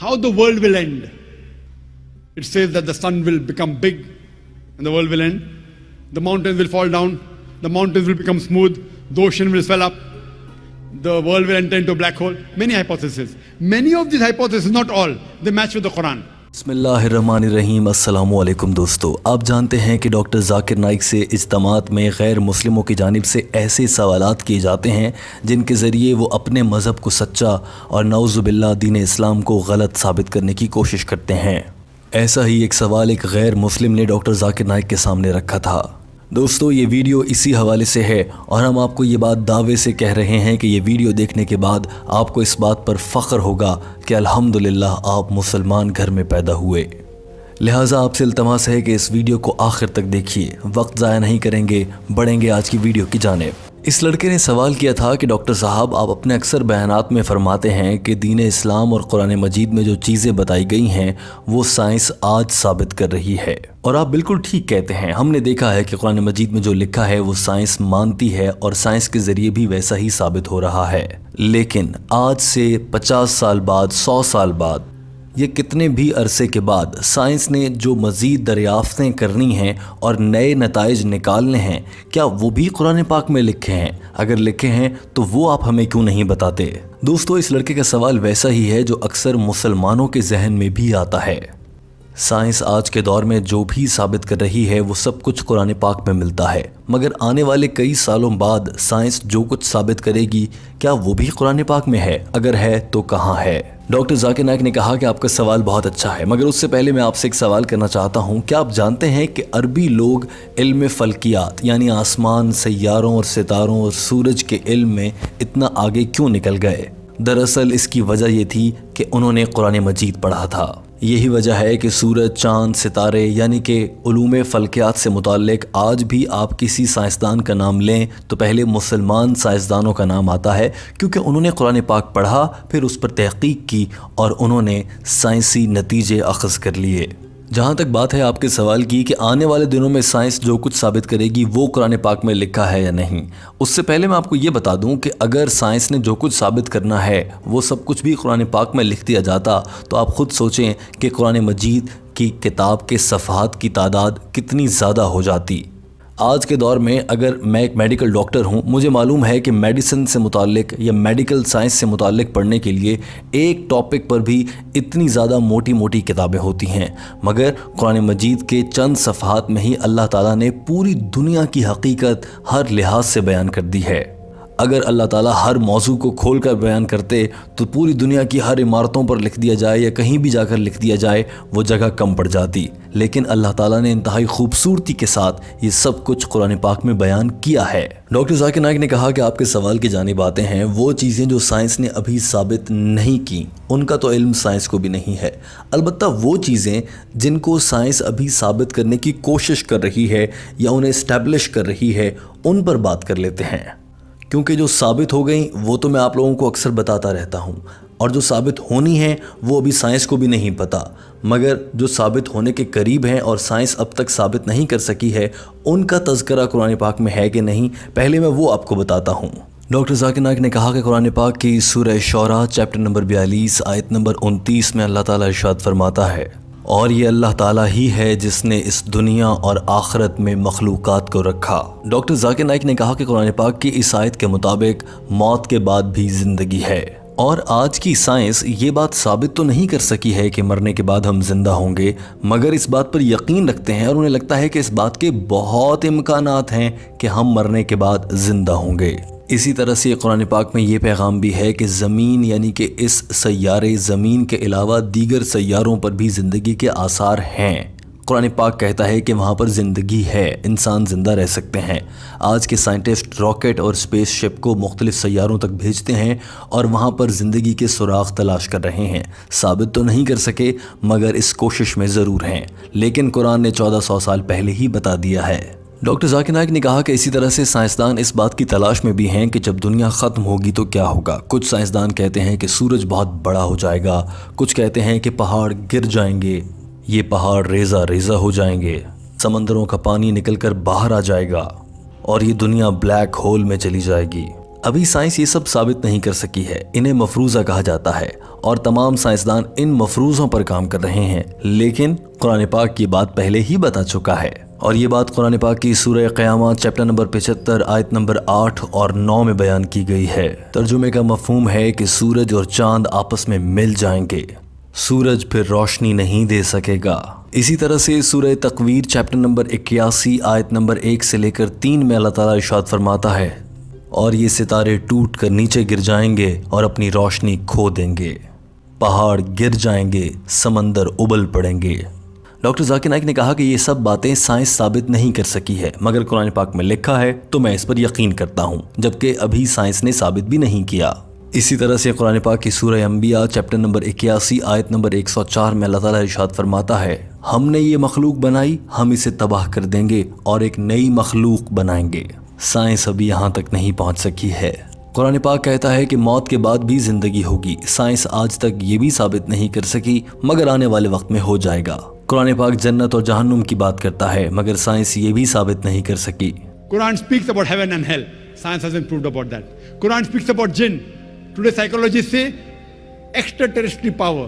how the world will end. It says that the sun will become big and the world will end. The mountains will fall down. The mountains will become smooth. The ocean will swell up. The world will enter into a black hole. Many hypotheses. Many of these hypotheses, not all, they match with the Quran. बिस्मिल्लाहिर्रहमानिर्रहीम। अस्सलामु अलैकुम दोस्तों, आप जानते हैं कि doctor Zakir Naik से इज्तिमात में गैर मुस्लिमों की जानिब से ऐसे सवालात किए जाते हैं जिनके ज़रिए वो अपने मज़हब को सच्चा और नऊज़ुबिल्लाह दीन इस्लाम को गलत साबित करने की कोशिश करते हैं। ऐसा ही एक सवाल एक गैर मुस्लिम ने डॉक्टर जाकिर नाइक के सामने रखा था। दोस्तों, ये वीडियो इसी हवाले से है और हम आपको ये बात दावे से कह रहे हैं कि ये वीडियो देखने के बाद आपको इस बात पर फ़ख्र होगा कि अल्हम्दुलिल्लाह आप मुसलमान घर में पैदा हुए। लिहाजा आपसे इल्तमास है कि इस वीडियो को आखिर तक देखिए, वक्त ज़ाया नहीं करेंगे, बढ़ेंगे आज की वीडियो की जानिब। इस लड़के ने सवाल किया था कि डॉक्टर साहब, आप अपने अक्सर बयानात में फ़रमाते हैं कि दीन इस्लाम और कुरान मजीद में जो चीज़ें बताई गई हैं वो साइंस आज साबित कर रही है। और आप बिल्कुल ठीक कहते हैं। हमने देखा है कि कुरान मजीद में जो लिखा है वो साइंस मानती है और साइंस के ज़रिए भी वैसा ही साबित हो रहा है। लेकिन आज से 50 साल बाद, 100 साल बाद, ये कितने भी अरसे के बाद साइंस ने जो मज़ीद दरियाफ़तें करनी हैं और नए नताइज निकालने हैं, क्या वो भी कुरान पाक में लिखे हैं? अगर लिखे हैं तो वो आप हमें क्यों नहीं बताते? दोस्तों, इस लड़के का सवाल वैसा ही है जो अक्सर मुसलमानों के जहन में भी आता है। साइंस आज के दौर में जो भी साबित कर रही है वो सब कुछ कुरान पाक में मिलता है, मगर आने वाले कई सालों बाद साइंस जो कुछ साबित करेगी क्या वो भी कुरान पाक में है? अगर है तो कहाँ है? डॉक्टर जाकिर नाइक ने कहा कि आपका सवाल बहुत अच्छा है, मगर उससे पहले मैं आपसे एक सवाल करना चाहता हूँ। क्या आप जानते हैं कि अरबी लोग इल्म फ़ल्कियात यानी आसमान, सैयारों और सितारों और सूरज के इल्म में इतना आगे क्यों निकल गए? दरअसल इसकी वजह ये थी कि उन्होंने कुरान मजीद पढ़ा था। यही वजह है कि सूरज, चाँद, सितारे यानी कि उलूम फ़ल्कियात से मुताल्लिक़ आज भी आप किसी साइंसदान का नाम लें तो पहले मुसलमान साइंसदानों का नाम आता है, क्योंकि उन्होंने कुरान पाक पढ़ा, फिर उस पर तहक़ीक़ की और उन्होंने साइंसी नतीजे अख़ज़ कर लिए। जहाँ तक बात है आपके सवाल की कि आने वाले दिनों में साइंस जो कुछ साबित करेगी वो कुरान पाक में लिखा है या नहीं, उससे पहले मैं आपको ये बता दूं कि अगर साइंस ने जो कुछ साबित करना है वो सब कुछ भी कुरान पाक में लिख दिया जाता तो आप ख़ुद सोचें कि कुरान मजीद की किताब के सफ़हात की तादाद कितनी ज़्यादा हो जाती। आज के दौर में अगर मैं एक मेडिकल डॉक्टर हूँ, मुझे मालूम है कि मेडिसिन से मुताल्लिक़ या मेडिकल साइंस से मुताल्लिक़ पढ़ने के लिए एक टॉपिक पर भी इतनी ज़्यादा मोटी मोटी किताबें होती हैं, मगर कुरान मजीद के चंद सफ़हात में ही अल्लाह ताला ने पूरी दुनिया की हकीकत हर लिहाज से बयान कर दी है। अगर अल्लाह ताला हर मौजू को खोल कर बयान करते तो पूरी दुनिया की हर इमारतों पर लिख दिया जाए या कहीं भी जाकर लिख दिया जाए, वो जगह कम पड़ जाती। लेकिन अल्लाह ताला ने इंतहाई खूबसूरती के साथ ये सब कुछ कुरान पाक में बयान किया है। डॉक्टर जाकिर नाइक ने कहा कि आपके सवाल की जानिब आते हैं। वो चीज़ें जो साइंस ने अभी साबित नहीं की उनका तो इल्म साइंस को भी नहीं है। अलबत्ता वो चीज़ें जिनको साइंस अभी साबित करने की कोशिश कर रही है या उन्हें इस्टेब्लिश कर रही है, उन पर बात कर लेते हैं, क्योंकि जो साबित हो गई वो तो मैं आप लोगों को अक्सर बताता रहता हूँ, और जो साबित होनी है वो अभी साइंस को भी नहीं पता। मगर जो साबित होने के करीब हैं और साइंस अब तक साबित नहीं कर सकी है, उनका तज़किरा कुरान पाक में है कि नहीं, पहले मैं वो आपको बताता हूँ। डॉक्टर जाकिर नाइक ने कहा कि कुरान पाक की सूरह शौरा चैप्टर नंबर 42 आयत नंबर 29 में अल्लाह ताला इरशाद फरमाता है, और ये अल्लाह ताला ही है जिसने इस दुनिया और आखिरत में मखलूक़ात को रखा। डॉक्टर जाकिर नाइक ने कहा कि कुरान पाक की इस आयत के मुताबिक मौत के बाद भी ज़िंदगी है, और आज की साइंस ये बात साबित तो नहीं कर सकी है कि मरने के बाद हम जिंदा होंगे, मगर इस बात पर यकीन रखते हैं और उन्हें लगता है कि इस बात के बहुत इम्कानात हैं कि हम मरने के बाद जिंदा होंगे। इसी तरह से कुरान पाक में ये पैगाम भी है कि ज़मीन यानी कि इस सैयारे ज़मीन के अलावा दीगर सैयारों पर भी ज़िंदगी के आसार हैं। कुरान पाक कहता है कि वहाँ पर ज़िंदगी है, इंसान ज़िंदा रह सकते हैं। आज के साइंटिस्ट रॉकेट और स्पेसशिप को मुख्तलिफ़ सैयारों तक भेजते हैं और वहाँ पर ज़िंदगी के सुराग तलाश कर रहे हैं। साबित तो नहीं कर सके, मगर इस कोशिश में ज़रूर हैं, लेकिन कुरान ने 1400 साल पहले ही बता दिया है। डॉक्टर जाकिर नाइक ने कहा कि इसी तरह से साइंसदान इस बात की तलाश में भी हैं कि जब दुनिया ख़त्म होगी तो क्या होगा। कुछ साइंसदान कहते हैं कि सूरज बहुत बड़ा हो जाएगा, कुछ कहते हैं कि पहाड़ गिर जाएंगे, ये पहाड़ रेज़ा रेज़ा हो जाएंगे, समंदरों का पानी निकल कर बाहर आ जाएगा और ये दुनिया ब्लैक होल में चली जाएगी। अभी साइंस ये सब साबित नहीं कर सकी है, इन्हें मफरूज़ा कहा जाता है और तमाम साइंसदान इन मफरूज़ों पर काम कर रहे हैं। लेकिन कुरान पाक की बात पहले ही बता चुका है और ये बात कुरान पाक की सूरह क़यामत चैप्टर नंबर 75 आयत नंबर 8 और 9 में बयान की गई है। तर्जुमे का मफहूम है कि सूरज और चांद आपस में मिल जाएंगे, सूरज फिर रोशनी नहीं दे सकेगा। इसी तरह से सूरह तकवीर चैप्टर नंबर 81 आयत नंबर 1 से लेकर 3 में अल्लाह ताला इरशाद फरमाता है, और ये सितारे टूट कर नीचे गिर जाएंगे और अपनी रोशनी खो देंगे, पहाड़ गिर जाएंगे, समंदर उबल पड़ेंगे। डॉक्टर जाकिर नाइक ने कहा कि ये सब बातें साइंस साबित नहीं कर सकी है, मगर कुरान पाक में लिखा है तो मैं इस पर यकीन करता हूँ, जबकि अभी साइंस ने साबित भी नहीं किया। इसी तरह से कुरान पाक की सूरह अंबिया चैप्टर नंबर 81 आयत नंबर 104 में अल्लाह ताला इरशाद फरमाता है, हमने ये मखलूक बनाई, हम इसे तबाह कर देंगे और एक नई मखलूक बनाएंगे। साइंस अभी यहाँ तक नहीं पहुँच सकी है। कुरान पाक कहता है कि मौत के बाद भी जिंदगी होगी। साइंस आज तक ये भी साबित नहीं कर सकी, मगर आने वाले वक्त में हो जाएगा। कुरान पाक जन्नत और जहन्नुम की बात करता है, मगर साइंस ये भी साबित नहीं कर सकी। Quran speaks about heaven and hell. Science hasn't proved about that. Quran speaks about jinn. Today psychologists say extraterrestrial power.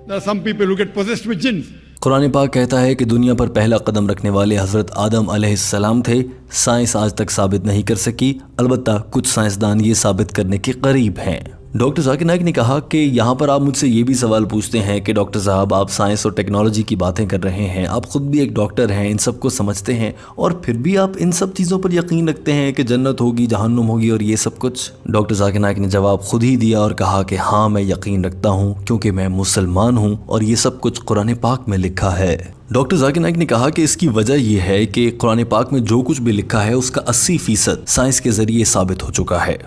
There are some people who get possessed with jinns. Quran पाक कहता है कि दुनिया पर पहला कदम रखने वाले हज़रत आदम अलैहिस्सलाम थे। साइंस आज तक साबित नहीं कर सकी, अलबत्ता कुछ साइंसदान ये साबित करने के करीब हैं। डॉक्टर जाकिर नाइक ने कहा कि यहाँ पर आप मुझसे ये भी सवाल पूछते हैं कि डॉक्टर साहब, आप साइंस और टेक्नोलॉजी की बातें कर रहे हैं, आप खुद भी एक डॉक्टर हैं, इन सब को समझते हैं, और फिर भी आप इन सब चीज़ों पर यकीन रखते हैं कि जन्नत होगी, जहन्नुम होगी और ये सब कुछ। डॉक्टर जाकिर नाइक ने जवाब खुद ही दिया और कहा कि हाँ, मैं यकीन रखता हूँ क्योंकि मैं मुसलमान हूँ और ये सब कुछ कुरान पाक में लिखा है। डॉक्टर जाकिर नाइक ने कहा कि इसकी वजह यह है कि कुरान पाक में जो कुछ भी लिखा है उसका 80% साइंस के ज़रिए साबित हो चुका है,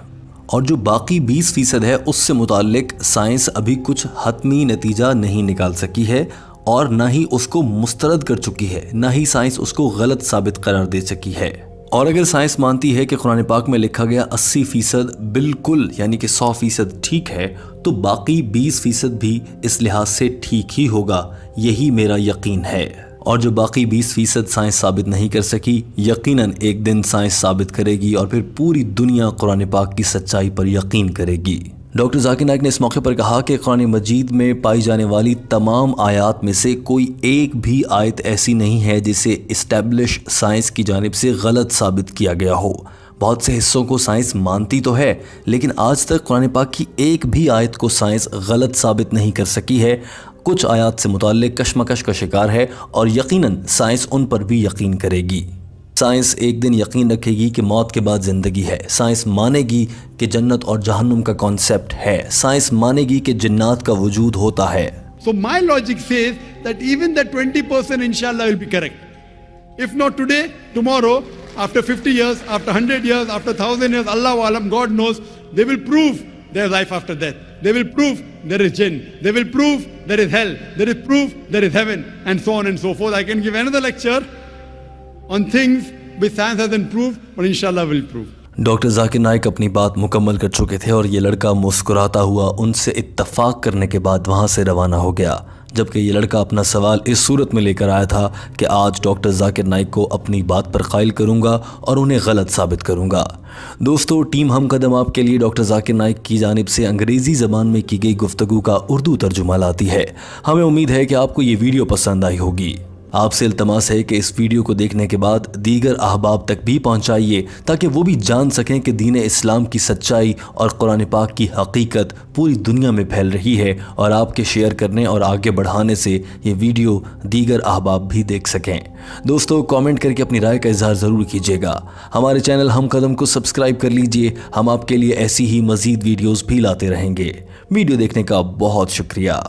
और जो बाकी 20% है उससे मुताल्लिक साइंस अभी कुछ हतमी नतीजा नहीं निकाल सकी है और ना ही उसको मुस्तरद कर चुकी है, ना ही साइंस उसको गलत साबित करार दे सकी है। और अगर साइंस मानती है कि कुरान पाक में लिखा गया 80% बिल्कुल यानी कि 100% ठीक है, तो बाकी 20% भी इस लिहाज से ठीक ही होगा, यही मेरा यकीन है। और जो बाकी 20% साइंस साबित नहीं कर सकी, यकीनन एक दिन साइंस साबित करेगी और फिर पूरी दुनिया कुरान पाक की सच्चाई पर यकीन करेगी। डॉक्टर जाकिर नाइक ने इस मौके पर कहा कि कुरान मजीद में पाई जाने वाली तमाम आयात में से कोई एक भी आयत ऐसी नहीं है जिसे इस्टेब्लिश साइंस की जानिब से गलत साबित किया गया हो। बहुत से हिस्सों को साइंस मानती तो है, लेकिन आज तक कुरान पाक की एक भी आयत को साइंस गलत साबित नहीं कर सकी है। कुछ आयात से मुताल्लिक कशमकश का शिकार है और यकीनन साइंस उन पर भी यकीन करेगी। साइंस एक दिन यकीन रखेगी कि मौत के बाद ज़िंदगी है। साइंस मानेगी कि जन्नत और जहन्नुम का कॉन्सेप्ट है। साइंस मानेगी कि जिन्नात का वजूद होता है। So my logic says that even that 20% inshallah will be correct. If not today, tomorrow, after 50 years, after 100 years, after 1000 years, Allahu Alam, God knows, they will prove there is life after death. They will prove there is jinn. They will prove there is hell. There is proof there is heaven, and so on and so forth. I can give another lecture on things which science hasn't proved, but inshallah will prove. Doctor Zakir Naik अपनी बात मुकम्मल कर चुके थे और ये लड़का मुस्कुराता हुआ उनसे इत्तफाक करने के बाद वहाँ से रवाना हो गया, जबकि ये लड़का अपना सवाल इस सूरत में लेकर आया था कि आज डॉक्टर जाकिर नाइक को अपनी बात पर कायल करूँगा और उन्हें गलत साबित करूँगा। दोस्तों, टीम हम कदम आपके लिए डॉक्टर जाकिर नाइक की जानिब से अंग्रेज़ी ज़बान में की गई गुफ्तगू का उर्दू तर्जुमा लाती है। हमें उम्मीद है कि आपको ये वीडियो पसंद आई होगी। आपसे इल्तमास है कि इस वीडियो को देखने के बाद दीगर अहबाब तक भी पहुंचाइए ताकि वो भी जान सकें कि दीन इस्लाम की सच्चाई और कुरान पाक की हकीकत पूरी दुनिया में फैल रही है और आपके शेयर करने और आगे बढ़ाने से ये वीडियो दीगर अहबाब भी देख सकें। दोस्तों, कमेंट करके अपनी राय का इजहार ज़रूर कीजिएगा। हमारे चैनल हम कदम को सब्सक्राइब कर लीजिए। हम आपके लिए ऐसी ही मज़ीद वीडियोज़ भी लाते रहेंगे। वीडियो देखने का बहुत शुक्रिया।